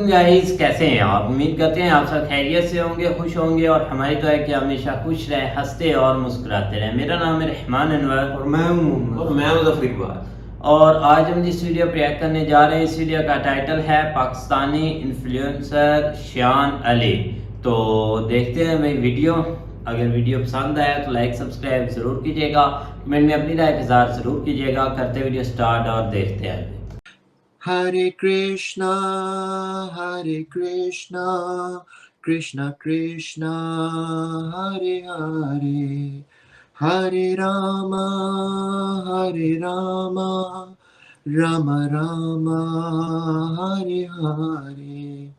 Guys, कैसे हैं आप? उम्मीद करते हैं आप सब खैरियत से होंगे, खुश होंगे और हमारी तो है कि हमेशा खुश रहें, हंसते और मुस्कुराते रहें। मेरा नाम है रहमान अनवर और मैं हूँ मोहम्मद और मैं हूं ज़फ़र इकबाल। और आज हम जिस वीडियो पर रिएक्ट करने जा रहे हैं, इस वीडियो का टाइटल है पाकिस्तानी इन्फ्लुएंसर शान अली। तो देखते हैं भाई वीडियो। अगर वीडियो पसंद आया तो लाइक सब्सक्राइब ज़रूर कीजिएगा, कमेंट में अपनी राय का इज़हार ज़रूर कीजिएगा। करते वीडियो स्टार्ट और देखते हैं। Hare Krishna, Hare Krishna, Krishna Krishna, Hare Hare, Hare Rama, Hare Rama, Rama Rama, Hare Hare.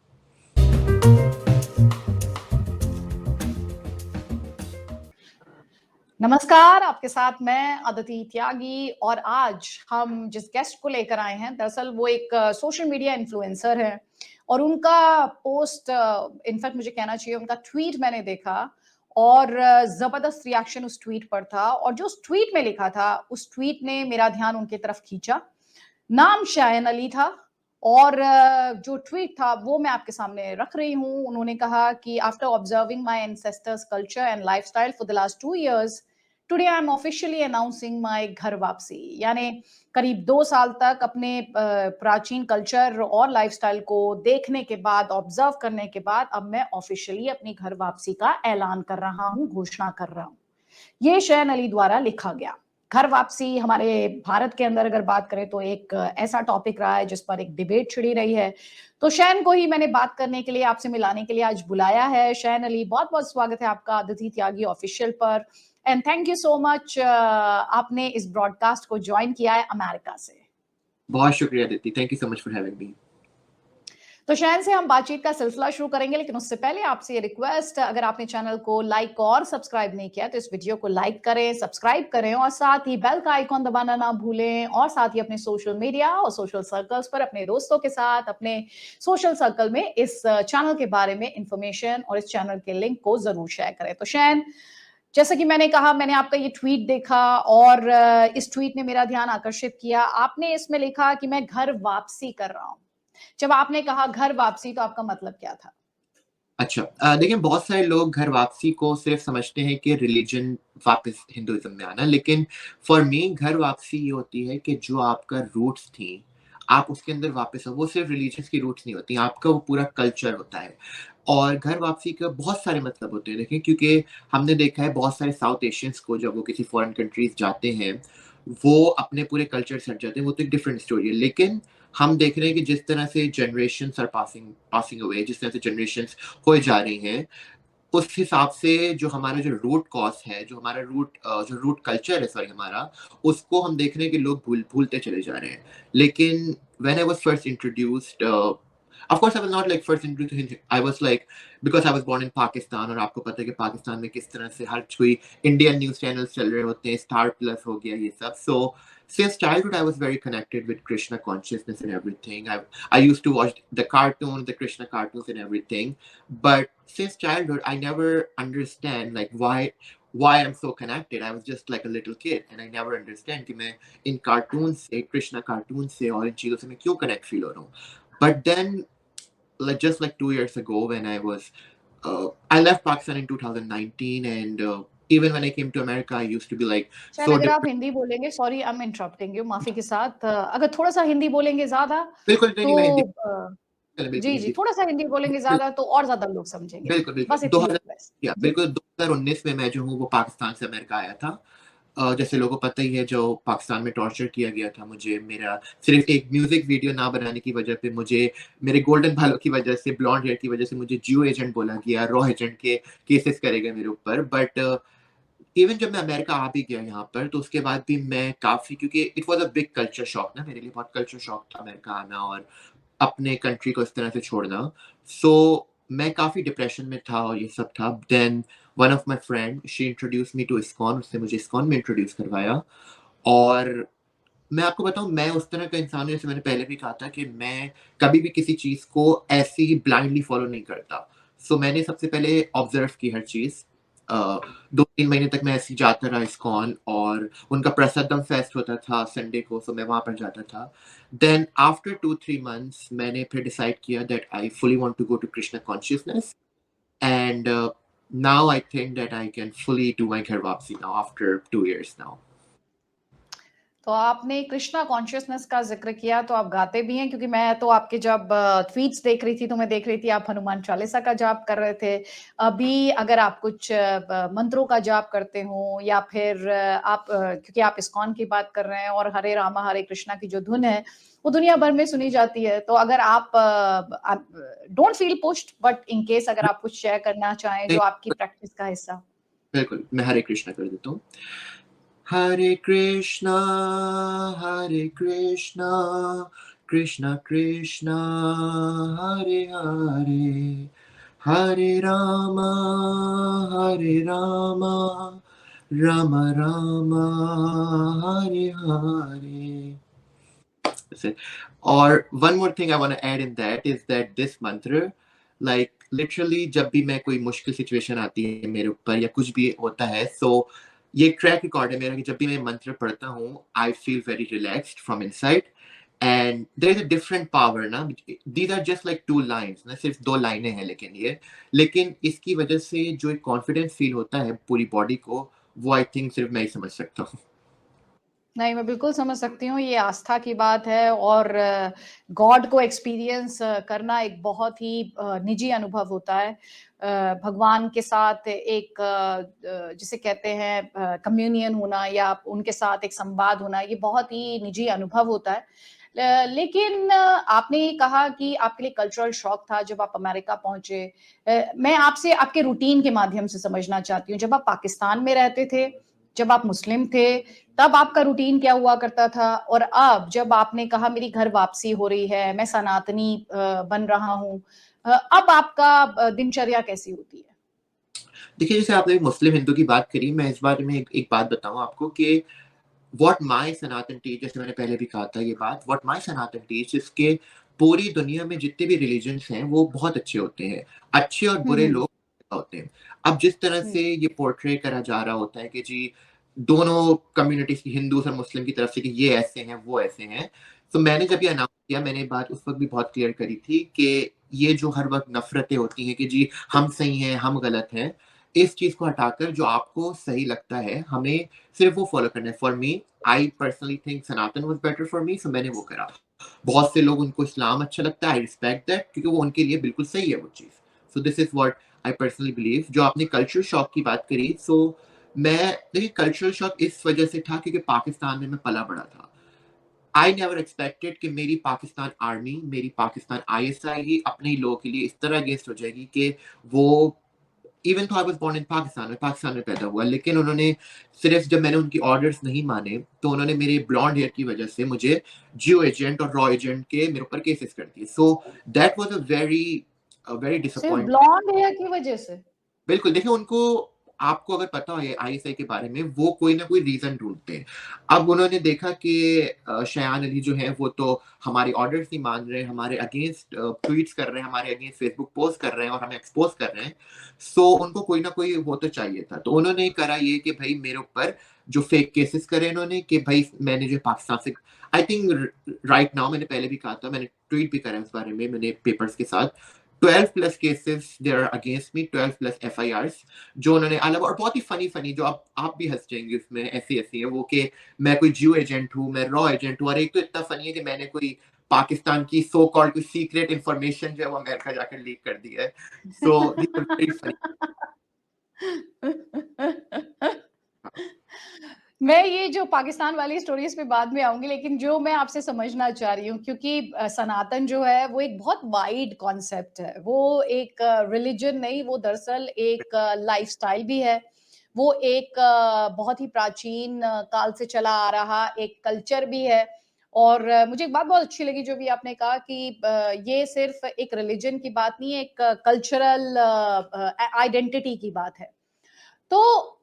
नमस्कार, आपके साथ मैं अदिति त्यागी और आज हम जिस गेस्ट को लेकर आए हैं, दरअसल वो एक सोशल मीडिया इन्फ्लुएंसर है और उनका पोस्ट इनफैक्ट मुझे कहना चाहिए उनका ट्वीट मैंने देखा और ज़बरदस्त रिएक्शन उस ट्वीट पर था और जो उस ट्वीट में लिखा था, उस ट्वीट ने मेरा ध्यान उनकी तरफ खींचा। नाम शायन अली था और जो ट्वीट था वो मैं आपके सामने रख रही हूँ। उन्होंने कहा कि after observing my ancestors culture and lifestyle for the last 2 years, today I am officially announcing my ghar वापसी। यानी करीब 2 साल तक अपने प्राचीन कल्चर और लाइफस्टाइल को देखने के बाद, ऑब्जर्व करने के बाद अब मैं ऑफिशियली अपनी घर वापसी का ऐलान कर रहा हूँ, घोषणा कर रहा हूँ। ये शायन अली द्वारा लिखा गया। घर वापसी हमारे भारत के अंदर अगर बात करें तो एक ऐसा टॉपिक रहा है जिस पर एक डिबेट छिड़ी रही है। तो शैन को ही मैंने बात करने के लिए, आपसे मिलाने के लिए आज बुलाया है। शैन अली, बहुत-बहुत स्वागत है आपका अदिति त्यागी ऑफिशियल पर and thank you so much आपने इस ब्रॉडकास्ट को ज्वाइन किया है अमेरिका से। बहुत शुक्रिया Aditi, thank you so much for having me. तो शहन से हम बातचीत का सिलसिला शुरू करेंगे, लेकिन उससे पहले आपसे ये रिक्वेस्ट, अगर आपने चैनल को लाइक और सब्सक्राइब नहीं किया तो इस वीडियो को लाइक करें, सब्सक्राइब करें और साथ ही बेल का आइकॉन दबाना ना भूलें और साथ ही अपने सोशल मीडिया और सोशल सर्कल्स पर अपने दोस्तों के साथ, अपने सोशल सर्कल में इस चैनल के बारे में इंफॉर्मेशन और इस चैनल के लिंक को जरूर शेयर करें। तो शहन, जैसा कि मैंने कहा, मैंने आपका ये ट्वीट देखा और इस ट्वीट ने मेरा ध्यान आकर्षित किया। आपने इसमें लिखा कि मैं घर वापसी कर रहा हूं। जब आपने कहा घर वापसी तो आपका मतलब क्या था? अच्छा, देखिए बहुत सारे लोग घर वापसी को सिर्फ समझते हैं कि रिलीजन वापस हिंदुइज्म में आना, लेकिन फॉर मी घर वापसी ये होती है कि जो आपका रूट्स थी, आप उसके अंदर वापस हो। वो सिर्फ रिलीजन्स की रूट्स नहीं होती, आपका वो पूरा कल्चर होता है। और घर वापसी का बहुत सारे मतलब होते हैं, देखिए, क्योंकि हमने देखा है बहुत सारे साउथ एशियंस को जब वो किसी फॉरेन कंट्रीज जाते हैं, वो अपने पूरे कल्चर से हट जाते हैं, वो तो एक डिफरेंट स्टोरी है। लेकिन हम देख रहे हैं कि जिस तरह से generations are passing passing away, जिस तरह से जनरेशंस होए जा रही हैं, उस हिसाब से जो हमारा जो रूट कॉज़ है, जो रूट कल्चर है, सॉरी हमारा, उसको हम देख रहे हैं कि लोग भूलते चले जा रहे हैं। लेकिन when I was first introduced, of course I was not like first introduced, I was like, because I was born in Pakistan, और आपको पता है कि पाकिस्तान में किस तरह से हर कोई इंडियन न्यूज़ चैनल्स चल रहे होते हैं, स्टार प्लस हो गया ये सब। सो since childhood I was very connected with Krishna consciousness and everything. I used to watch the cartoons, the Krishna cartoons and everything. But since childhood I never understand like why I'm so connected. I was just like a little kid and I never understand कि मैं इन cartoons से, Krishna cartoons से और इन चीज़ों से मैं क्यों connect feel हो रहा हूँ. But then like just like 2 years ago when I left Pakistan in 2019, and even when I came to America, I used to be like शायद so अगर आप different. हिंदी बोलेंगे, sorry I am interrupting you, माफी के साथ, अगर थोड़ा-सा हिंदी बोलेंगे ज़्यादा बिल्कुल नहीं, तो मैं हिंदी, अ, चलो बिल्कुल जी, जी, हिंदी, थोड़ा-सा हिंदी बोलेंगे बिल ज़्यादा तो और ज़्यादा लोग समझेंगे। बिल्कुल, बिल्कुल। बस इतनी 2000 रिक्वेस्ट। या जी। बिल्कुल 2019 में मैं जो हूँ वो पाकिस्तान से अमेरिका आया था। जैसे लोगों को पता ही है, जो पाकिस्तान में टॉर्चर किया गया था मुझे, मेरा सिर्फ़ एक म्यूज़िक वीडियो ना बनाने की वजह पे मुझे, मेरे गोल्डन बालों की वजह से, ब्लॉन्ड हेयर की वजह से मुझे जियो एजेंट बोला गया, रॉ एजेंट के केसेस करे गए मेरे ऊपर। बट इवन जब मैं अमेरिका आ भी गया यहाँ पर, तो उसके बाद भी मैं काफ़ी, क्योंकि it was a big culture shock ना मेरे लिए, बहुत कल्चर शॉक था अमेरिका आना और अपने कंट्री को इस तरह से छोड़ना। सो मैं काफ़ी डिप्रेशन में था और ये सब था। Then one of my friend, she introduced me to ISKCON, उसने मुझे इस्कॉन में इंट्रोड्यूस करवाया। और मैं आपको बताऊँ, मैं उस तरह का इंसान हूँ, जैसे मैंने पहले भी कहा था, कि मैं कभी भी किसी चीज़ को ऐसे ही ब्लाइंडली फ़ॉलो नहीं करता। सो मैंने सबसे पहले ऑब्ज़र्व की हर चीज़। 2-3 महीने तक मैं ऐसे ही जाता रहा इस्कॉन, और उनका प्रसादम फेस्ट होता था संडे को, सो मैं वहाँ पर जाता था। देन आफ्टर 2-3 मंथ्स मैंने फिर डिसाइड किया that I fully want to go to Krishna consciousness, and now I think that I can fully do my ghar wapsi now after 2 years now. तो आपने कृष्णा कॉन्शियसनेस का जिक्र किया, तो आप गाते भी हैं, क्योंकि मैं तो आपके जब ट्वीट्स देख रही थी तो मैं देख रही थी आप हनुमान चालीसा का जाप कर रहे थे। अभी अगर आप कुछ मंत्रों का जाप करते हो, या फिर आप क्योंकि आप इस्कॉन की बात कर रहे हैं, और हरे रामा हरे कृष्णा की जो धुन है वो दुनिया भर में सुनी जाती है, तो अगर आप don't feel pushed, but in case अगर आप कुछ शेयर करना चाहें जो आपकी प्रैक्टिस का हिस्सा। बिल्कुल, मैं हरे कृष्णा कर देता हूँ। हरे कृष्णा कृष्णा कृष्णा हरे हरे, हरे Rama Ram Ram Hare Hare. That's it. Or one more thing I want to add in that is that this mantra, like literally जब भी मैं कोई मुश्किल सिचुएशन आती है मेरे ऊपर या कुछ भी होता है, so ये ट्रैक रिकॉर्ड है मेरा कि जब भी मैं मंत्र पढ़ता हूँ I feel very relaxed from inside, and there is a different power ना, these are just like 2 lines ना, सिर्फ 2 लाइनें हैं लेकिन इसकी वजह से जो एक कॉन्फिडेंस फील होता है पूरी बॉडी को, वो आई थिंक सिर्फ मैं ही समझ सकता हूँ। नहीं, मैं बिल्कुल समझ सकती हूँ, ये आस्था की बात है, और गॉड को एक्सपीरियंस करना एक बहुत ही निजी अनुभव होता है। भगवान के साथ एक जिसे कहते हैं कम्युनियन होना, या उनके साथ एक संवाद होना, ये बहुत ही निजी अनुभव होता है। लेकिन आपने ये कहा कि आपके लिए कल्चरल शॉक था जब आप अमेरिका पहुंचे। मैं आपसे आपके रूटीन के माध्यम से समझना चाहती हूँ, जब आप पाकिस्तान में रहते थे, जब आप मुस्लिम थे, तब आपका रूटीन क्या हुआ करता था, और अब जब आपने कहा मेरी घर वापसी हो रही है, मैं सनातनी बन रहा हूँ, अब आपका दिनचर्या कैसी होती है? देखिए, जैसे आपने मुस्लिम हिंदू की बात करी, मैं इस बारे में एक बात बताऊँ आपको कि व्हाट माय सनातन टीच, जैसे मैंने पहले भी कहा था ये बात, व्हाट माय सनातन टीच इसके पूरी दुनिया में जितने भी रिलीजन्स हैं वो बहुत अच्छे होते हैं, अच्छे और बुरे हम्म। लोग होते हैं। अब जिस तरह हम्म। से ये पोर्ट्रे करा जा रहा होता है कि जी दोनों कम्युनिटीज की, हिंदू और मुस्लिम की तरफ से, कि ये ऐसे हैं वो ऐसे हैं, तो मैंने जब ये अनाउंस किया, मैंने बात उस वक्त भी बहुत क्लियर करी थी कि ये जो हर वक्त नफरतें होती हैं कि जी हम सही हैं हम गलत हैं, इस चीज को हटाकर जो आपको सही लगता है हमें सिर्फ वो फॉलो करना है। For me, I personally think Sanatan was better for me, so मैंने वो करा। बहुत से लोग उनको इस्लाम अच्छा लगता है, आई रिस्पेक्ट दैट, क्योंकि वो उनके लिए बिल्कुल सही है वो चीज। सो this is what I personally believe. जो आपने कल्चरल शॉक की बात करी, सो मैं, देखिए कल्चरल शॉक इस वजह से था क्योंकि पाकिस्तान में मैं पला बड़ा था। आई नेवर एक्सपेक्टेड कि मेरी पाकिस्तान आर्मी, मेरी पाकिस्तान आईएसआई ही अपने ही लोगों के लिए इस तरह अगेंस्ट हो जाएगी कि वो, even though I was born in Pakistan में पैदा हुआ, लेकिन उन्होंने सिर्फ जब मैंने उनकी ऑर्डर्स नहीं माने तो उन्होंने मेरे ब्लॉन्ड हेयर की वजह से मुझे जियो एजेंट और रॉ एजेंट के मेरे ऊपर केसेस कर दिए। So that was a very सिर्फ डिसअपॉइंटिंग। ब्लॉन्ड हेयर की वजह से? बिल्कुल, देखिए उनको, आपको अगर पता हो ये आईएसआई के बारे में, वो कोई ना कोई रीज़न ढूँढते हैं। अब उन्होंने देखा कि शयान अली जो हैं, वो तो हमारे ऑर्डर्स नहीं मान रहे हैं, हमारे अगेंस्ट ट्वीट्स कर रहे हैं, हमारे अगेंस्ट फेसबुक पोस्ट कर रहे हैं और हमें एक्सपोज़ कर रहे हैं। सो उनको कोई ना कोई वो तो चाहिए था। तो उन्होंने करा ये कि भई मेरे ऊपर जो फेक केसेस करे इन्होंने, कि भई मैंने जो पाकिस्तान से, आई थिंक राइट नाउ, मैंने पहले भी कहा था, मैंने ट्वीट भी करा है उस बारे में, मैंने पेपर्स के साथ 12 plus cases there against me, 12 plus FIRs जो उन्होंने अलग, और बहुत ही फनी जो आप भी हंस जाएंगे उसमें, ऐसी है वो कि मैं कोई जियो एजेंट हूँ, मैं रॉ एजेंट हूँ, और एक तो इतना फनी है कि मैंने कोई पाकिस्तान की सो कॉल्ड कोई सीक्रेट इंफॉर्मेशन जो है वो अमेरिका जाकर लीक कर दी है। सो दिस इज वेरी फनी। मैं ये जो पाकिस्तान वाली स्टोरीज पे बाद में आऊंगी, लेकिन जो मैं आपसे समझना चाह रही हूँ, क्योंकि सनातन जो है वो एक बहुत वाइड कॉन्सेप्ट है, वो एक रिलीजन नहीं, वो दरअसल एक लाइफस्टाइल भी है, वो एक बहुत ही प्राचीन काल से चला आ रहा एक कल्चर भी है। और मुझे एक बात बहुत अच्छी लगी जो भी आपने कहा कि ये सिर्फ एक रिलीजन की बात नहीं है, एक कल्चरल आइडेंटिटी की बात है। तो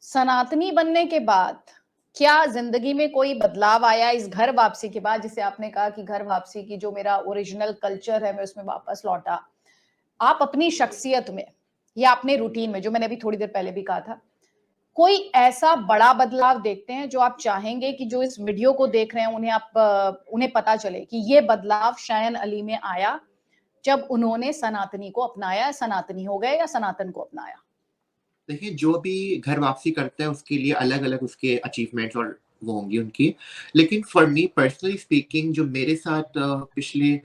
सनातनी बनने के बाद क्या जिंदगी में कोई बदलाव आया इस घर वापसी के बाद? जिसे आपने कहा कि घर वापसी की जो मेरा ओरिजिनल कल्चर है मैं उसमें वापस लौटा, आप अपनी शख्सियत में या अपने रूटीन में, जो मैंने अभी थोड़ी देर पहले भी कहा था, कोई ऐसा बड़ा बदलाव देखते हैं जो आप चाहेंगे कि जो इस वीडियो को देख रहे हैं उन्हें पता चले कि ये बदलाव शायन अली में आया जब उन्होंने सनातनी को अपनाया, सनातनी हो गए या सनातन को अपनाया? देखिए, जो भी घर वापसी करता है उसके लिए अलग-अलग उसके अचीवमेंट्स और वो होंगी उनकी। लेकिन फॉर मी पर्सनली स्पीकिंग, जो मेरे साथ पिछले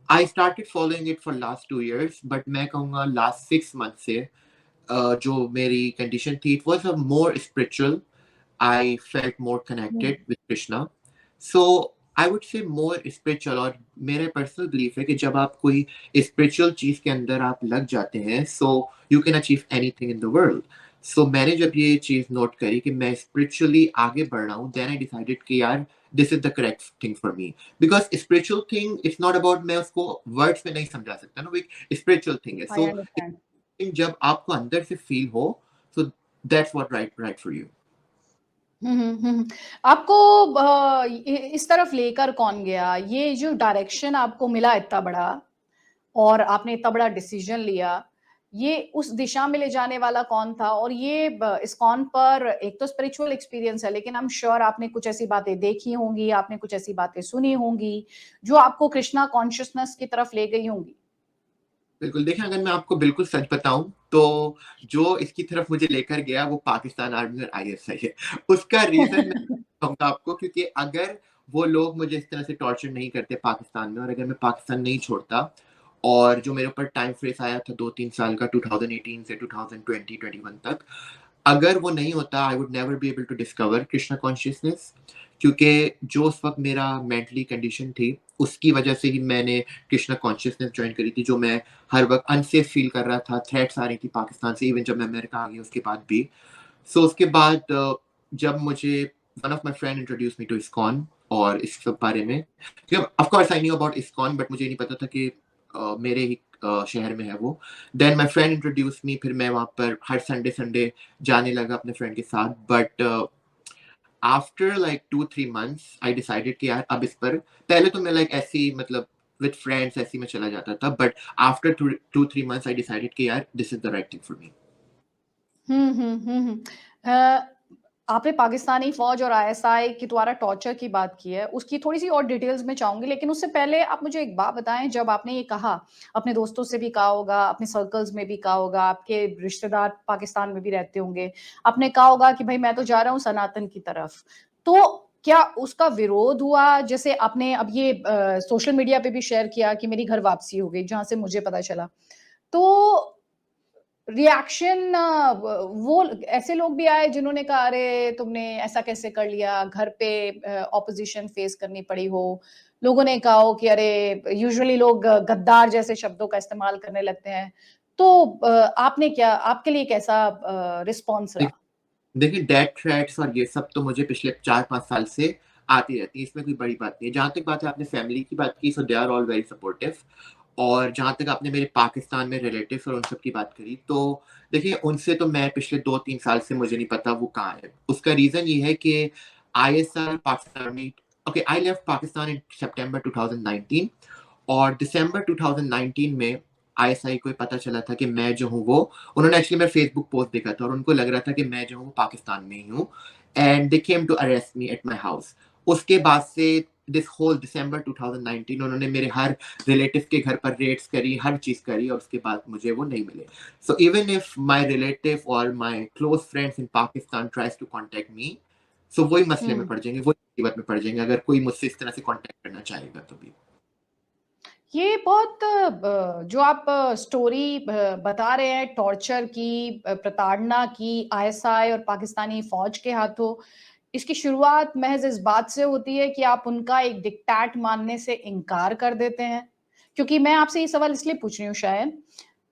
I started following it for last 2 years, but मैं कहूँगा लास्ट 6 मंथ से जो मेरी कंडीशन थी, it was a more spiritual. I felt more hmm. connected with Krishna. So I would say more spiritual, और मेरा पर्सनल बिलीफ है कि जब आप कोई स्पिरिचुअल चीज के अंदर आप लग जाते हैं, so you can achieve anything in the world. So मैंने जब ये चीज नोट करी कि मैं स्पिरिचुअली आगे बढ़ रहा हूँ, then I decided कि यार this is the correct thing for me, because spiritual thing it's not about, मैं उसको वर्ड्स में नहीं समझा सकता ना, वो एक स्पिरिचुअल थिंग है। आई So अंडरस्टैंड। जब आपको अंदर से फील हो, so that's what right for you. हुँ। आपको इस तरफ लेकर कौन गया? ये जो डायरेक्शन आपको मिला इतना बड़ा और आपने इतना बड़ा डिसीजन लिया, ये उस दिशा में ले जाने वाला कौन था? और ये इस्कॉन पर एक तो स्पिरिचुअल एक्सपीरियंस है, लेकिन आई एम श्योर आपने कुछ ऐसी बातें देखी होंगी, आपने कुछ ऐसी बातें सुनी होंगी, जो आपको कृष्णा कॉन्शियसनेस की तरफ ले गई होंगी। बिल्कुल, देखिए, अगर मैं आपको बिल्कुल सच बताऊँ, तो जो इसकी तरफ मुझे लेकर गया वो पाकिस्तान आर्मी और आईएसआई है। उसका रीज़न मैं बताऊँगा आपको, क्योंकि अगर वो लोग मुझे इस तरह से टॉर्चर नहीं करते पाकिस्तान में, और अगर मैं पाकिस्तान नहीं छोड़ता, और जो मेरे ऊपर टाइम फ्रेस आया था 2-3 साल का 2018 से 2020-21 तक, अगर वो नहीं होता, I would never be able to discover Krishna consciousness, क्योंकि जो उस वक़्त मेरा मेंटली कंडीशन थी, उसकी वजह से ही मैंने कृष्णा कॉन्शियसनेस जॉइन करी थी, जो मैं हर वक़्त अनसेफ फ़ील कर रहा था, थ्रेट्स आ रही थी पाकिस्तान से, इवन जब मैं अमेरिका आ गया उसके बाद भी। सो उसके बाद जब मुझे one of my friend introduced me to ISKCON और इस सब बारे में, क्योंकि of course I knew about ISKCON, but मुझे नहीं पता था कि मेरे ही शहर में है वो। Then my friend introduced me, फिर मैं वहाँ पर हर संडे जाने लगा अपने फ्रेंड के साथ, but after like 2-3 months I decided कि यार अब इस पर, पहले तो मैं लाइक ऐसे ही मतलब विद फ्रेंड्स ऐसे ही मैं चला जाता था, but after 2-3 months I decided कि यार this is the right thing for me. हुँ। आपने पाकिस्तानी फ़ौज और आईएसआई के द्वारा टॉर्चर की बात की है, उसकी थोड़ी-सी और डिटेल्स में चाहूँगी, लेकिन उससे पहले आप मुझे एक बात बताएँ, जब आपने ये कहा, अपने दोस्तों से भी कहा होगा, अपने सर्कल्स में भी कहा होगा, आपके रिश्तेदार पाकिस्तान में भी रहते होंगे, आपने कहा होगा कि भई मैं तो जा रहा हूँ सनातन की तरफ। तो क्या उसका विरोध हुआ? जैसे आपने अब ये सोशल मीडिया पे भी शेयर किया कि मेरी घर वापसी हो गई, जहाँ से मुझे पता चला। तो रिएक्शन वो ऐसे लोग भी आए जिन्होंने कहा अरे तुमने ऐसा कैसे कर लिया, घर पे ऑपोजिशन फेस करनी पड़ी हो। लोगों ने कहा हो कि अरे यूजुअली लोग गद्दार जैसे शब्दों का इस्तेमाल करने लगते हैं। तो आपने क्या, आपके लिए कैसा रिस्पॉन्स रहा? देखिए, डेथ थ्रेट्स और ये सब तो मुझे पिछले 4-5 साल से आती रहती है, इसमें कोई बड़ी बात नहीं है। जहाँ तक बात है आपने फैमिली की बात की, so they are all very supportive, और जहाँ तक आपने मेरे पाकिस्तान में रिलेटिव्स और उन सब की बात करी, तो देखिए उनसे तो मैं पिछले 2-3 साल से मुझे नहीं पता वो कहाँ है। उसका रीज़न ये है कि आईएसआई पाकिस्तान में, ओके, आई लेफ्ट पाकिस्तान इन सितंबर 2019, और दिसंबर 2019 में आईएसआई को पता चला था कि मैं जो हूँ वो, उन्होंने एक्चुअली मेरा फेसबुक पोस्ट देखा था और उनको लग रहा था कि मैं जो हूँ पाकिस्तान में ही हूँ, and they came to arrest me at my house. उसके बाद से दिस होल दिसंबर 2019 उन्होंने मेरे हर रिलेटिव के घर पर रेड्स करी, हर चीज़ करी, और उसके बाद मुझे वो नहीं मिले। So even if my relative और my close friends in Pakistan tries to contact me, so वही मसले में हुँ। पड़ जाएँगे, वही मुसीबत में पड़ जाएँगे अगर कोई मुझसे इस तरह से कॉन्टैक्ट करना चाहेगा तो भी। ये बहुत जो आप स्टोरी बता रहे हैं टॉर्चर की, प्रताड़ना की आईएसआई और पाकिस्तानी फ़ौज के हाथों, इसकी शुरुआत महज़ इस बात से होती है कि आप उनका एक डिक्टेट मानने से इनकार कर देते हैं? क्योंकि मैं आपसे ये सवाल इसलिए पूछ रही हूँ शायद,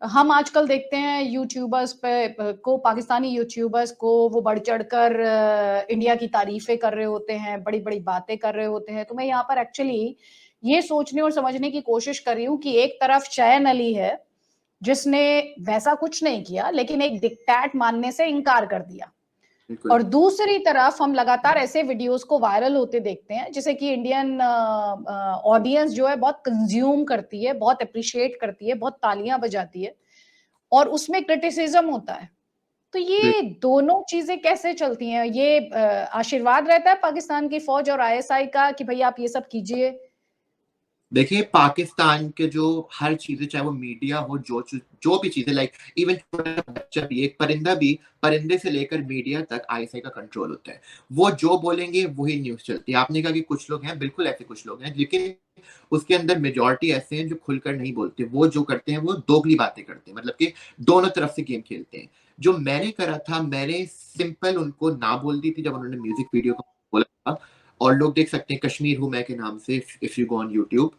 हम आजकल देखते हैं यूट्यूबर्स पे को, पाकिस्तानी यूट्यूबर्स को वो बढ़-चढ़ कर इंडिया की तारीफ़ें कर रहे होते हैं, बड़ी-बड़ी बातें कर रहे होते हैं। तो मैं यहाँ पर एक्चुअली ये सोचने और समझने की कोशिश कर रही हूँ कि एक तरफ शयन अली है, जिसने वैसा कुछ नहीं किया, लेकिन एक डिक्टेट मानने से इनकार कर दिया। बिल्कुल। और दूसरी तरफ हम लगातार ऐसे वीडियोस को वायरल होते देखते हैं, जिसे कि इंडियन ऑडियंस जो है बहुत कंज्यूम करती है, बहुत एप्रिशिएट करती है, बहुत तालियां बजाती है। और उसमें क्रिटिसिज्म होता है। तो ये दोनों चीजें कैसे चलती हैं? ये आशीर्वाद रहता है पाकिस्तान की फौज और आईएसआई का कि भई आप ये सब कीजिए? देखिए, पाकिस्तान के जो हर चीज़ें, चाहे वो मीडिया हो, जो भी चीज़ें, लाइक इवन छोटा बच्चा भी, एक परिंदा भी, परिंदे से लेकर मीडिया तक आईएसआई का कंट्रोल होता है। वो जो बोलेंगे वही न्यूज़ चलती है। आपने कहा कि कुछ लोग हैं, बिल्कुल ऐसे कुछ लोग हैं, लेकिन उसके अंदर मेजॉरिटी ऐसे हैं जो खुलकर नहीं बोलते। वो जो करते हैं वो दोगली बातें करते हैं, मतलब कि दोनों तरफ से गेम खेलते हैं। जो मैंने करा था, मैंने सिंपल उनको ना बोल दी थी जब उन्होंने म्यूज़िक वीडियो का बोला था, और लोग देख सकते हैं कश्मीर हूँ मैं के नाम से, if you go on YouTube.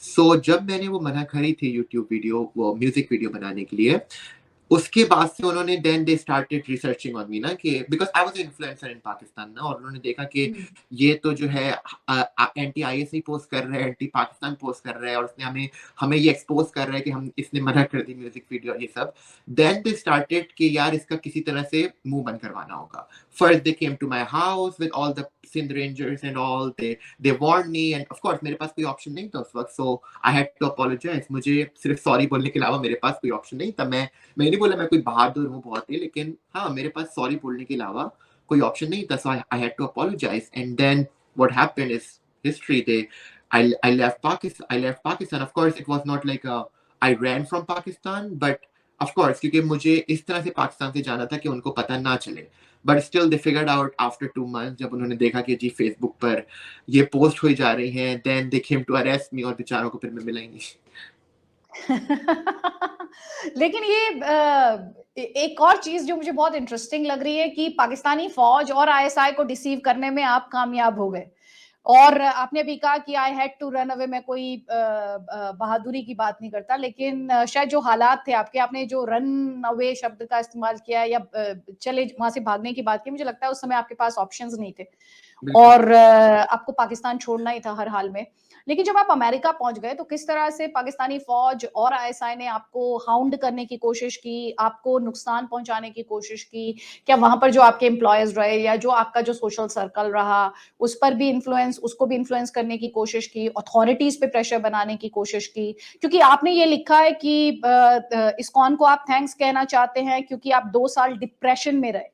So जब मैंने वो मना करी थी यूट्यूब वीडियो, वो म्यूजिक वीडियो बनाने के लिए, उसके बाद से उन्होंने then they started researching on me ना, कि because I was influencer in Pakistan ना, और उन्होंने देखा कि ये तो जो है एंटी आईएसआई पोस्ट कर रहा है, एंटी पाकिस्तान पोस्ट कर रहा है, और उसने हमें हमें ये एक्सपोज कर रहा है कि हम इसने मना कर दी म्यूजिक वीडियो और ये सब। देन दे स्टार्टेड कि यार इसका किसी तरह से मुंह बंद करवाना होगा। First they came to my house with all the Sindh rangers and all, they warn me, and of course मेरे पास कोई ऑप्शन नहीं था उस वक्त, so I had to apologise. मुझे सिर्फ सॉरी बोलने के अलावा मेरे पास कोई ऑप्शन नहीं था। मैं नहीं बोला मैं कोई बहादुर हूँ बहुत ही, लेकिन हाँ, मेरे पास सॉरी बोलने के अलावा कोई ऑप्शन नहीं था, so I had to apologise. And then what happened is history. They I left Pakistan. Of course, it was not like I ran from Pakistan, but of course, क्योंकि मुझे इस तरह से पाकिस्तान से जाना था कि उनको पता ना चले। But still they figured out after 2 months, जब उन्होंने देखा कि जी फेसबुक पर ये पोस्ट हुई जा रही है, then they came to arrest me, और बेचारों को फिर मैं मिला ही नहीं। लेकिन ये एक और चीज जो मुझे बहुत इंटरेस्टिंग लग रही है कि पाकिस्तानी फौज और आईएसआई को डिसीव करने में आप कामयाब हो गए। और आपने अभी कहा कि I had to run away, मैं कोई बहादुरी की बात नहीं करता, लेकिन शायद जो हालात थे आपके, आपने जो रन अवे शब्द का इस्तेमाल किया या चले वहां से भागने की बात की, मुझे लगता है उस समय आपके पास ऑप्शंस नहीं थे और आपको पाकिस्तान छोड़ना ही था हर हाल में। लेकिन जब आप अमेरिका पहुंच गए तो किस तरह से पाकिस्तानी फौज और आईएसआई ने आपको हाउंड करने की कोशिश की, आपको नुकसान पहुंचाने की कोशिश की? क्या वहां पर जो आपके एम्प्लॉयज रहे या जो आपका जो सोशल सर्कल रहा, उस पर भी उसको भी इन्फ्लुएंस करने की कोशिश की, अथॉरिटीज पे प्रेशर बनाने की कोशिश की? क्योंकि आपने ये लिखा है कि इस्कॉन को आप थैंक्स कहना चाहते हैं क्योंकि आप 2 साल डिप्रेशन में रहे।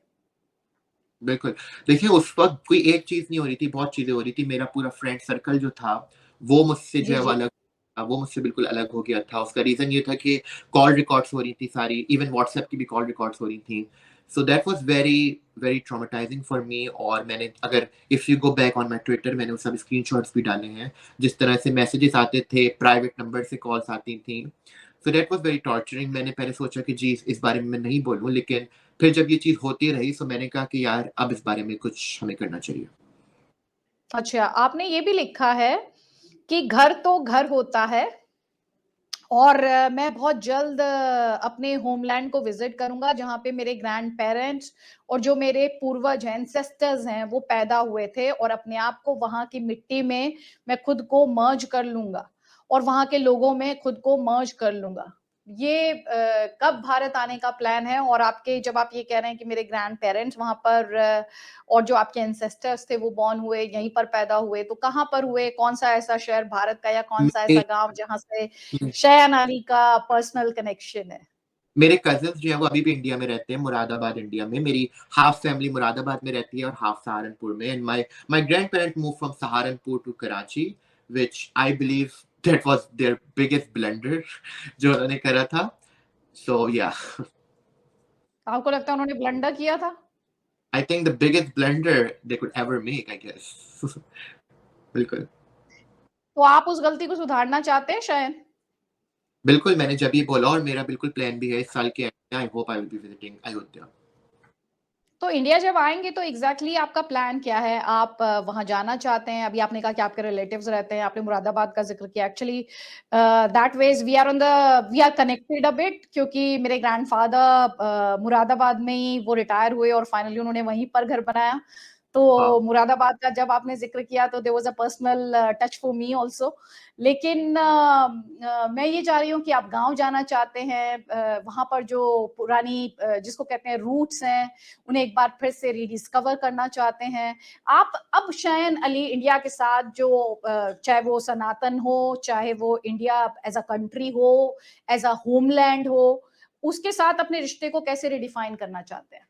बिल्कुल। देखिए, उस वक़्त कोई एक चीज़ नहीं हो रही थी, बहुत चीज़ें हो रही थी। मेरा पूरा फ्रेंड सर्कल जो था, वो मुझसे जो जी है वो जी। अलग वो मुझसे बिल्कुल अलग हो गया था। उसका रीज़न ये था कि कॉल रिकॉर्ड्स हो रही थी सारी, इवन व्हाट्सएप की भी कॉल रिकॉर्ड्स हो रही थी। So that was very, very traumatising for me. और मैंने, अगर if you go back on my Twitter, मैंने वो सब स्क्रीनशॉट्स भी डाले हैं, जिस तरह से मैसेजेस आते थे, प्राइवेट नंबर से कॉल्स आती थी। So that was very torturing. मैंने पहले सोचा कि जी, इस बारे में मैं नहीं बोलूँ, लेकिन फिर जब ये चीज़ होती रही, सो मैंने कहा कि यार अब इस बारे में कुछ हमें करना चाहिए। अच्छा, आपने ये भी लिखा है कि घर तो घर होता है और मैं बहुत जल्द अपने होमलैंड को विजिट करूंगा जहां पे मेरे ग्रैंड पेरेंट्स और जो मेरे पूर्वज हैं, एंसेस्टर्स हैं, वो पैदा हुए थे, और अपने आप को वहां की मिट्टी में मैं खुद को मर्ज कर लूंगा और वहां के लोगों में खुद को मर्ज कर लूंगा। ये कब भारत आने का प्लान है? और आपके, जब आप ये कह रहे हैं कि मेरे ग्रैंड पेरेंट्स वहां पर और जो आपके एंसेस्टर्स थे वो बॉर्न हुए, यहीं पर पैदा हुए, तो कहाँ पर हुए? कौन सा ऐसा शहर भारत का या कौन सा मेरे ऐसा गांव जहां से शयान अली का पर्सनल कनेक्शन है? मेरे कज़िन्स जो हैं वो अभी भी इंडिया में रहते हैं, मुरादाबाद इंडिया में। मेरी हाफ फैमिली मुरादाबाद में रहती है और हाफ सहारनपुर में। And my grandparents moved from Saharanpur to Karachi, which I believe that was their biggest blunder जो उन्होंने करा था। सो या, आपको लगता है उन्होंने ब्लंडर किया था? I think the biggest blunder they could ever make, I guess. बिल्कुल। तो आप उस गलती को सुधारना चाहते हैं शायद? बिल्कुल, मैंने जब ये बोला, और मेरा बिल्कुल प्लान भी है इस साल के एंड में, I hope I will be visiting Ayodhya. तो इंडिया जब आएंगे तो एग्जैक्टली आपका प्लान क्या है? आप वहां जाना चाहते हैं? अभी आपने कहा कि आपके रिलेटिव्स रहते हैं, आपने मुरादाबाद का जिक्र किया। Actually that ways we are connected a bit, क्योंकि मेरे ग्रैंडफादर मुरादाबाद में ही वो रिटायर हुए और फाइनली उन्होंने वहीं पर घर बनाया। तो हाँ। मुरादाबाद का जब आपने जिक्र किया तो there was a personal touch for me also. लेकिन मैं ये चाह रही हूँ कि आप गांव जाना चाहते हैं, वहां पर जो पुरानी जिसको कहते हैं रूट्स हैं, उन्हें एक बार फिर से रीडिस्कवर करना चाहते हैं। आप अब शयन अली इंडिया के साथ जो चाहे वो सनातन हो, चाहे वो इंडिया एज अ कंट्री हो, एज अ होमलैंड हो, उसके साथ अपने रिश्ते को कैसे रिडिफाइन करना चाहते हैं?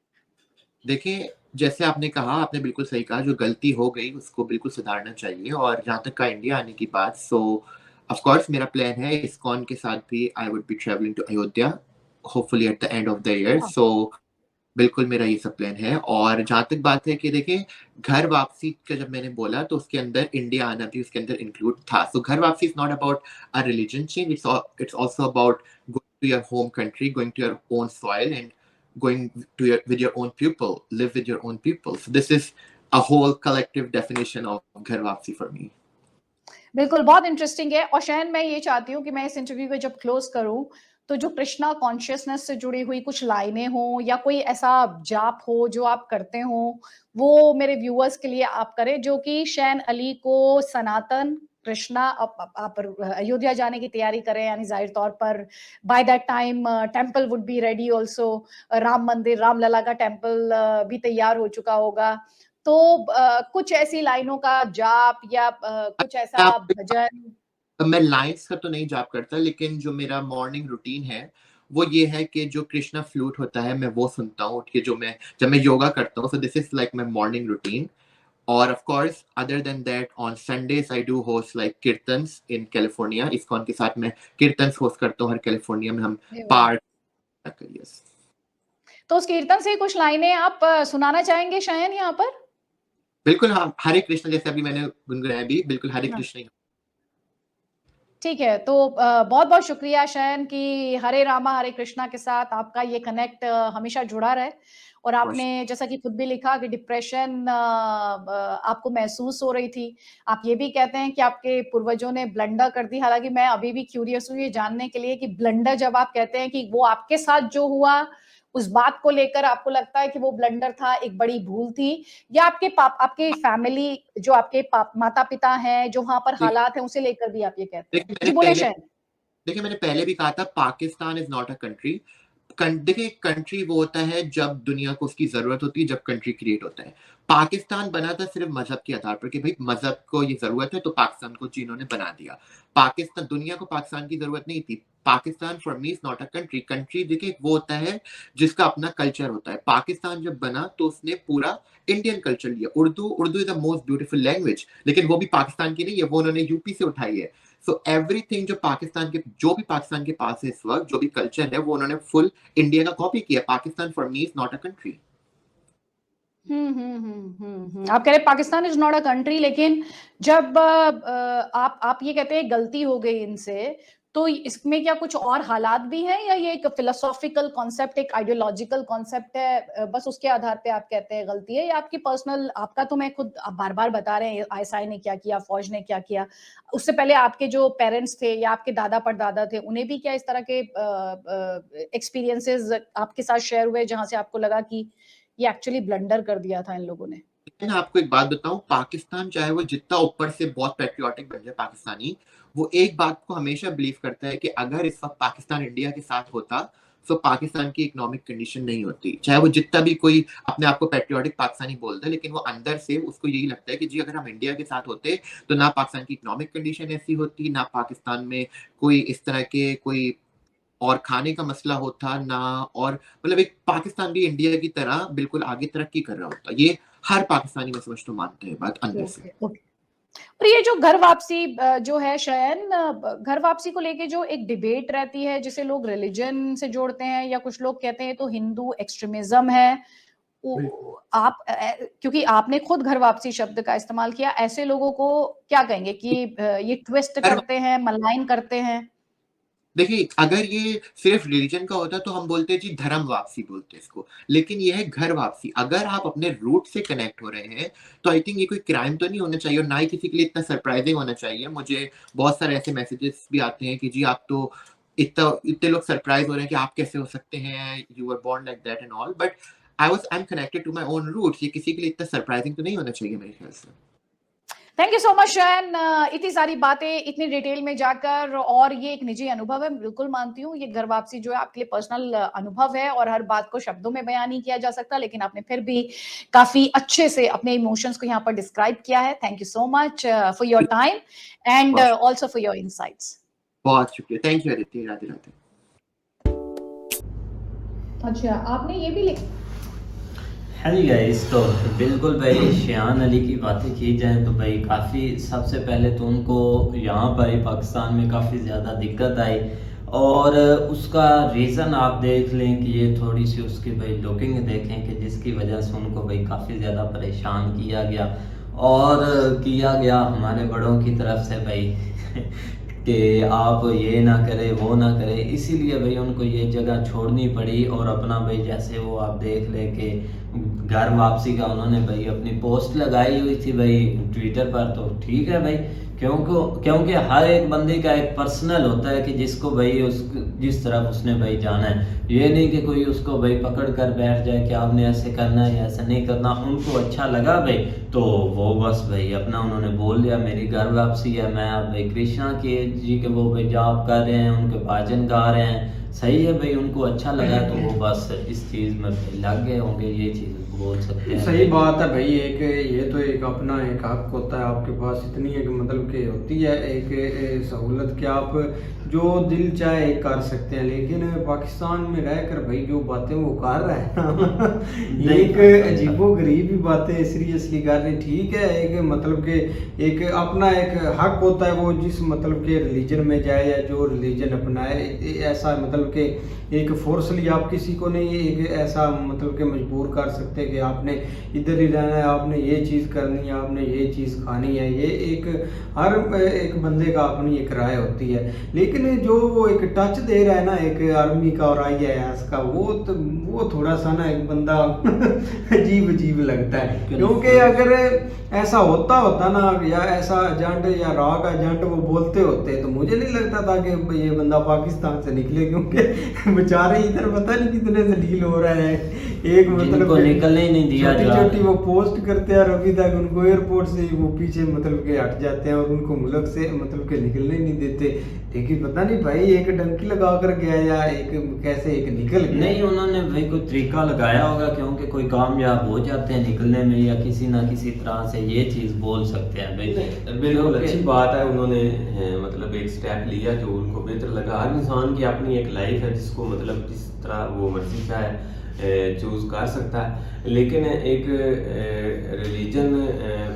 देखिए, जैसे आपने कहा, आपने बिल्कुल सही कहा, जो गलती हो गई उसको बिल्कुल सुधारना चाहिए। और जहाँ तक का इंडिया आने की बात, सो ऑफ कोर्स मेरा प्लान है इस्कॉन के साथ भी I would be travelling to Ayodhya hopefully at the end of the year. हाँ। सो बिल्कुल मेरा ये सब प्लान है। और जहाँ तक बात है कि देखिए, घर वापसी का जब मैंने बोला तो उसके अंदर इंडिया आना भी उसके अंदर इंक्लूड था। So ghar wapsi is not about a religion change, it's also about going to your home country, going to your own soil and going to with your own people, live with your own people. So this is a whole collective definition of घर वापसी for me. बिल्कुल, बहुत interesting है। और शयन, मैं ये चाहती हूँ कि मैं इस इंटरव्यू को जब क्लोज करूँ, तो जो कृष्णा कॉन्शियसनेस से जुड़ी हुई कुछ लाइनें हों या कोई ऐसा जाप हो जो आप करते हो, वो मेरे व्यूअर्स के लिए आप करें, जो कि शयन अली को सनातन कृष्णा आप अयोध्या जाने की तैयारी करें, यानी जाहिर तौर पर by that time temple would be ready also, Ram मंदिर, रामलला का टेम्पल भी तैयार हो चुका होगा। तो कुछ ऐसी लाइनों का जाप या कुछ ऐसा भजन? मैं लाइन्स का तो नहीं जाप करता, लेकिन जो मेरा मॉर्निंग रूटीन है वो ये है कि जो कृष्णा फ्लूट होता है मैं वो सुनता हूँ उठ के, जब मैं योगा करता हूँ। So this is like my morning routine. और of course other than that on Sundays I do host like kirtans in California. ISKCON के साथ मैं कीर्तन्स होस्ट करता हूँ हर कैलिफोर्निया में। हम अरे वाह! Part yes. तो उस कीर्तन से कुछ लाइनें आप सुनाना चाहेंगे शयन यहाँ पर? बिल्कुल हाँ, हरे कृष्ण जैसे अभी मैंने गुनगुनाया भी, बिल्कुल हरे हाँ। कृष्ण ही। ठीक है, तो बहुत-बहुत शुक्रिया शयन कि हरे रामा हरे कृष्णा के साथ आपका ये कनेक्ट हमेशा जुड़ा रहे। और आपने जैसा कि खुद भी लिखा कि डिप्रेशन आपको महसूस हो रही थी। आप ये भी कहते हैं कि आपके पूर्वजों ने ब्लंडर कर दी। हालाँकि मैं अभी भी क्यूरियस हूँ ये जानने के लिए कि ब्लंडर जब आप कहते हैं कि वो आपके साथ जो हुआ, उस बात को लेकर आपको लगता है कि वो ब्लंडर था, एक बड़ी भूल थी, या आपके फैमिली जो आपके माता-पिता हैं, जो वहाँ पर हालात हैं, उसे लेकर भी आप ये कहते हैं? देखिए जी, मैंने बोले पहले शयन। देखिए मैंने पहले भी कहा था, Pakistan is not a country. देखिए, कंट्री वो होता है जब दुनिया को उसकी जरूरत होती है, जब कंट्री क्रिएट होता है। पाकिस्तान बना था सिर्फ मजहब के आधार पर कि भाई मजहब को ये जरूरत है, तो पाकिस्तान को चीनों ने बना दिया। पाकिस्तान, दुनिया को पाकिस्तान की जरूरत नहीं थी। Pakistan for me is not a country. Country देखिए वो होता है जिसका अपना कल्चर होता है। पाकिस्तान जब बना तो उसने पूरा इंडियन कल्चर लिया। Urdu is the most beautiful language, लेकिन वो भी पाकिस्तान की नहीं है, वो उन्होंने यूपी से उठाई है। सो एवरीथिंग जो भी पाकिस्तान के पास है इस वक्त, जो भी कल्चर है, वो उन्होंने फुल इंडिया का कॉपी किया। Pakistan for me is not a country. आप कह रहे हैं Pakistan is not a country, लेकिन जब आप ये कहते हैं गलती हो गई इनसे, तो इसमें क्या कुछ और हालात भी हैं, या ये एक फिलोसॉफिकल कॉन्सेप्ट, एक आइडियोलॉजिकल कॉन्सेप्ट है, बस उसके आधार पे आप कहते हैं गलती है, या आपकी पर्सनल, आपका तो मैं खुद आप बार-बार बता रहे हैं आईएसआई ने क्या किया, फौज ने क्या किया। उससे पहले आपके जो पेरेंट्स थे या आपके दादा-परदादा थे, उन्हें भी क्या इस तरह के एक्सपीरियंसेस आपके साथ शेयर हुए जहाँ से आपको लगा कि ये एक्चुअली ब्लंडर कर दिया था इन लोगों ने? मैं आपको एक बात बताऊं, पाकिस्तान चाहे वो जितना ऊपर से बहुत पेट्रियाटिक बन जाए पाकिस्तानी, वो एक बात को हमेशा बिलीव करता है कि अगर इस वक्त पाकिस्तान इंडिया के साथ होता तो पाकिस्तान की इकोनॉमिक कंडीशन नहीं होती। चाहे वो जितना भी कोई अपने आप को पेट्रियाटिक पाकिस्तानी बोलता है, लेकिन वो अंदर से उसको यही लगता है कि जी अगर हम इंडिया के साथ होते तो ना पाकिस्तान की इकोनॉमिक कंडीशन ऐसी होती, ना पाकिस्तान में कोई इस तरह के कोई और खाने का मसला होता ना, और मतलब एक पाकिस्तान भी इंडिया की तरह बिल्कुल आगे तरक्की कर रहा होता। ये हर पाकिस्तानी मैं समझता हूँ मानते हैं बात अंदर से। Okay, okay. और ये जो घर वापसी जो है शयन, घर वापसी को लेके जो एक डिबेट रहती है जिसे लोग रिलीजन से जोड़ते हैं, या कुछ लोग कहते हैं तो हिंदू एक्सट्रीमिज्म है। आप क्योंकि आपने खुद घर वापसी शब्द का इस्तेमाल किया, ऐसे लोगों को क्या कहेंगे कि ये ट्विस्ट घर करते हैं, मलाइन करते हैं? देखिए, अगर ये सिर्फ रिलीजन का होता तो हम बोलते जी धर्म वापसी बोलते इसको, लेकिन ये है घर वापसी। अगर आप अपने रूट से कनेक्ट हो रहे हैं तो आई थिंक ये कोई क्राइम तो नहीं होना चाहिए, और ना ही किसी के लिए इतना सरप्राइजिंग होना चाहिए। मुझे बहुत सारे ऐसे मैसेजेस भी आते हैं कि जी आप तो इतने लोग सरप्राइज हो रहे हैं कि आप कैसे हो सकते हैं, you are born like that and all, but I am connected to my own roots. ये किसी के लिए इतना सरप्राइजिंग तो नहीं होना चाहिए मेरे ख्याल से। थैंक यू सो मच शयन, इतनी सारी बातें इतनी डिटेल में जाकर, और ये एक निजी अनुभव है, बिल्कुल मानती हूँ ये घर वापसी जो है आपके लिए पर्सनल अनुभव है, और हर बात को शब्दों में बयान नहीं किया जा सकता, लेकिन आपने फिर भी काफी अच्छे से अपने इमोशंस को यहाँ पर डिस्क्राइब किया है। Thank you so much for your time and बहुत ऑल्सो फॉर योर इनसाइट्स। बहुत शुक्रिया। Thank you Aditi. राधे राधे। अच्छा, आपने ये भी लिखा? हाँ जी गाइस, तो बिल्कुल भाई शियान अली की बातें की जाए तो भाई काफ़ी, सबसे पहले तो उनको यहाँ पर ही पाकिस्तान में काफ़ी ज़्यादा दिक्कत आई, और उसका रीज़न आप देख लें कि ये थोड़ी सी उसकी भाई लुकिंग देखें कि जिसकी वजह से उनको भाई काफ़ी ज़्यादा परेशान किया गया, और किया गया हमारे बड़ों की तरफ से भाई कि आप ये ना करें वो ना करें, इसीलिए भाई उनको ये जगह छोड़नी पड़ी। और अपना भाई जैसे वो आप देख ले कि घर वापसी का उन्होंने भाई अपनी पोस्ट लगाई हुई थी भाई ट्विटर पर, तो ठीक है भाई, क्योंकि हर एक बंदे का एक पर्सनल होता है कि जिसको भाई उस जिस तरफ उसने भाई जाना है, ये नहीं कि कोई उसको भाई पकड़ कर बैठ जाए कि आपने ऐसे करना है या ऐसा नहीं करना। उनको अच्छा लगा भाई तो वो बस भाई अपना उन्होंने बोल दिया मेरी घर वापसी है, मैं अब भाई कृष्णा के जी के वो भाई जॉब कर रहे हैं, उनके भजन गा रहे हैं, सही है भाई, उनको अच्छा लगा तो वो बस इस चीज़ में लग गए होंगे, ये चीज़ बोल सकते हैं। सही बात है भाई, एक ये तो एक अपना एक हक होता है आपके पास, इतनी एक मतलब कि होती है एक सहूलत कि आप जो दिल चाहे कर सकते हैं, लेकिन पाकिस्तान में रहकर भाई जो बातें वो कर रहे हैं ना एक अजीबो गरीब ही बातें सीरियसली कर रहे, ठीक है, एक मतलब कि एक अपना एक हक होता है, वो जिस मतलब के रिलीजन में जाए या जो रिलीजन अपनाए, ऐसा मतलब कि एक फोर्सली आप किसी को नहीं एक ऐसा मतलब कि मजबूर कर सकते कि आपने इधर ही रहना है, आपने ये चीज़ करनी है, आपने ये चीज़ खानी है, ये एक हर एक बंदे का अपनी एक राय होती है। लेकिन जो वो एक टच दे रहा है ना एक आर्मी का और IAS का, वो थोड़ा सा ना एक बंदा अजीब अजीब लगता है, क्योंकि अगर ऐसा होता ना या ऐसा एजेंट या रॉ का एजेंट वो बोलते होते तो मुझे नहीं लगता था कि ये बंदा पाकिस्तान से निकले, क्योंकि बेचारे इधर पता नहीं कितने से डील हो रहा है, एक मतलब निकलने ही नहीं दिया, छोटी वो पोस्ट करते हैं और अभी तक उनको एयरपोर्ट से वो पीछे मतलब के हट जाते हैं और उनको मुल्क से मतलब के निकलने नहीं देते। लेकिन पता नहीं भाई एक डंकी लगा कर गया या एक कैसे एक निकल गया, नहीं उन्होंने भाई कोई तरीका लगाया होगा, क्योंकि कोई कामयाब हो जाते हैं निकलने में या किसी ना किसी तरह से ये चीज़ बोल सकते हैं भाई। बिल्कुल अच्छी बात है, उन्होंने मतलब एक स्टेप लिया जो उनको बेहतर लगा। हर इंसान की अपनी एक लाइफ है जिसको मतलब जिस तरह वो मर्जी चाहे चूज़ कर सकता है, लेकिन एक रिलीजन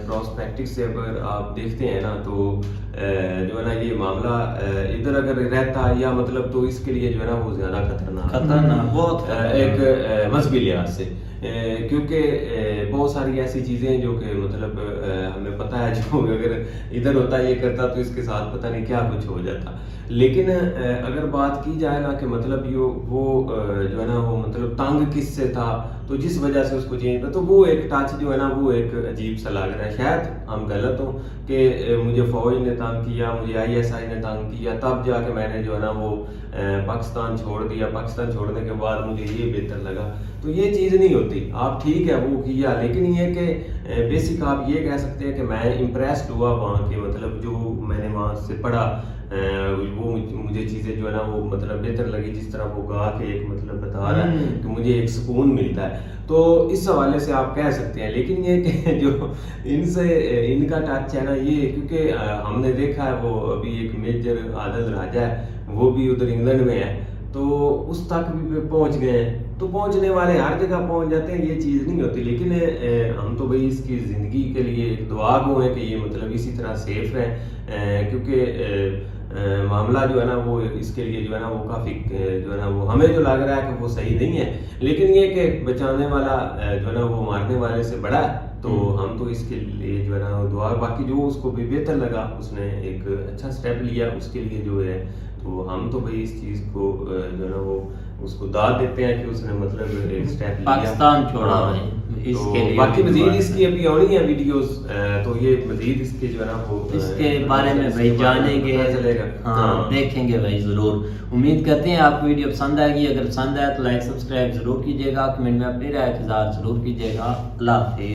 प्रोस्पेक्टिव से अगर आप देखते हैं ना तो जो है ना ये मामला इधर अगर रहता या मतलब तो इसके लिए जो है ना वो ज़्यादा खतरनाक बहुत एक मजहबी लिहाज से, क्योंकि बहुत सारी ऐसी चीज़ें जो कि मतलब हमें पता है जो अगर इधर होता ये करता तो इसके साथ पता नहीं क्या कुछ हो जाता। लेकिन अगर बात की जाए ना कि मतलब वो जो है ना वो मतलब तंग किससे था तो जिस वजह से उसको चेंज था, तो वो एक टच जो है ना वो एक अजीब सा लग रहा है। शायद हम गलत हों कि मुझे फ़ौज ने तंग किया, मुझे ISI ने तंग किया, तब जाके मैंने जो है ना वो पाकिस्तान छोड़ दिया, पाकिस्तान छोड़ने के बाद मुझे ये बेहतर लगा, तो ये चीज़ नहीं होती। आप ठीक है वो किया, लेकिन ये कि बेसिक आप ये कह सकते हैं कि मैं इम्प्रेस्ड हुआ वहाँ के मतलब जो मैंने वहाँ से पढ़ा, वो मुझे चीज़ें जो है ना वो मतलब बेहतर लगी, जिस तरह वो गा के एक मतलब बता रहा है तो मुझे एक सुकून मिलता है, तो इस हवाले से आप कह सकते हैं। लेकिन ये कि जो इनसे इनका टच है ना ये, क्योंकि हमने देखा है वो अभी एक मेजर आदल राजा है वो भी उधर इंग्लैंड में है, तो उस तक भी पहुंच गए हैं, तो पहुंचने वाले हर जगह पहुंच जाते हैं, ये चीज़ नहीं होती। लेकिन हम तो भाई इसकी ज़िंदगी के लिए दुआ गो हैं कि ये मतलब इसी तरह सेफ है, क्योंकि मामला जो है ना वो इसके लिए जो है ना वो काफ़ी जो है ना वो हमें जो लग रहा है कि वो सही नहीं है, लेकिन ये कि बचाने वाला जो है ना वो मारने वाले से बड़ा है, तो हम तो इसके लिए जो है ना दुआ, बाकी जो उसको भी बेहतर लगा उसने एक अच्छा स्टेप लिया उसके लिए जो है, तो हम तो भाई इस चीज़ को जो है ना वो उसको दाद देते हैं कि उसने मतलब एक स्टेप लिया, पाकिस्तान छोड़ा हाँ, इसके तो लिए बाकी मजीद इसकी अभी आनी है वीडियोस, तो ये मजीद इसके जो है ना वो इसके बारे में भाई जानेंगे, चलेगा, हाँ देखेंगे भाई ज़रूर। उम्मीद करते हैं आपको वीडियो पसंद आएगी, अगर पसंद आए तो लाइक सब्सक्राइब जरूर कीजिएगा, कमेंट में अपनी राय ज़रूर कीजिएगा। अल्लाह हाफिज़।